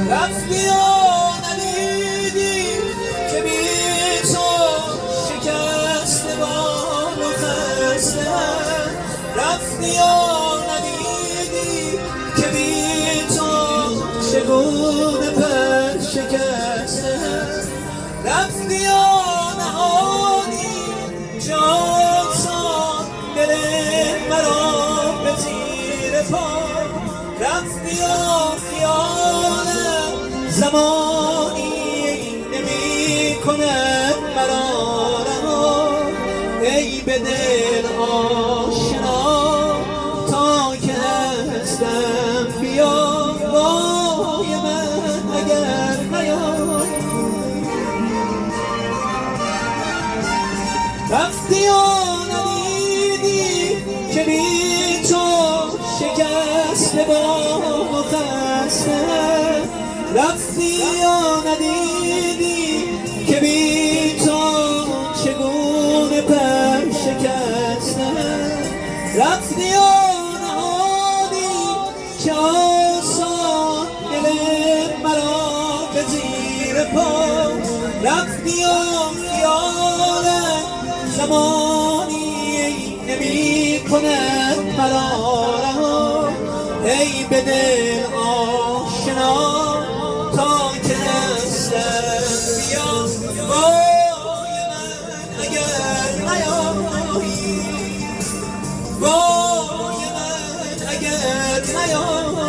رفتی و ندیدی که بی تو شکسته بال و خسته. رفتی و ندیدی که بی تو چگونه پر شکسته. رفتی و نهادی جان دل مرا به زیر پا. رفتی و خیالم زمانی نمی کند مرا رها. ای به دل آشنا تا که هستم بیا، وای من اگر نیای. رفتی و ندیدی که بی تو شکسته بال و خسته. رفتی و ندیدی که بی تو چگونه پر شکسته. رفتی و نهادی که آسان دل مرا به زیر پا. رفتی و خیالم زمانی نمی کند مرا رها. ای به دل آشنا تا که هستم بیا، وای من اگر نیایی. وای من اگر نیایی.